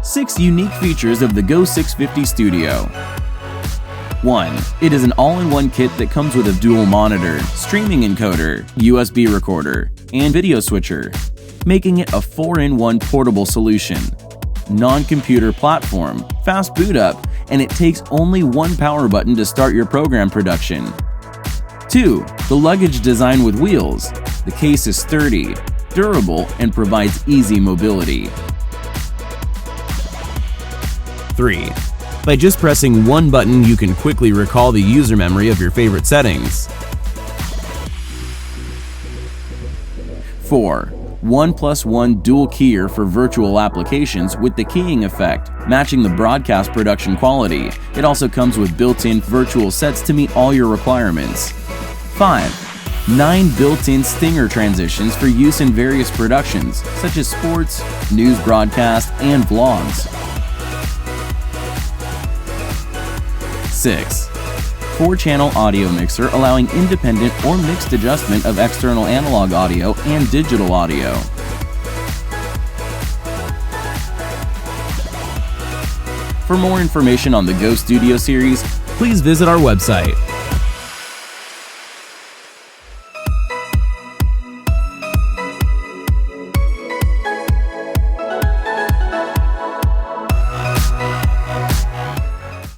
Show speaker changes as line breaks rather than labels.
6 unique features of the Go 650 Studio. 1. It is an all-in-one kit that comes with a dual monitor, streaming encoder, USB recorder, and video switcher, making it a 4-in-1 portable solution. Non-computer platform, fast boot up, and it takes only one power button to start your program production. 2. The luggage design with wheels. The case is sturdy, durable, and provides easy mobility. 3. By just pressing one button, you can quickly recall the user memory of your favorite settings. 4. 1+1 dual keyer for virtual applications with the keying effect, matching the broadcast production quality. It also comes with built-in virtual sets to meet all your requirements. 5. 9 built-in stinger transitions for use in various productions, such as sports, news broadcast, and vlogs. 6. 4-channel audio mixer allowing independent or mixed adjustment of external analog audio and digital audio. For more information on the Go Studio series, please visit our website.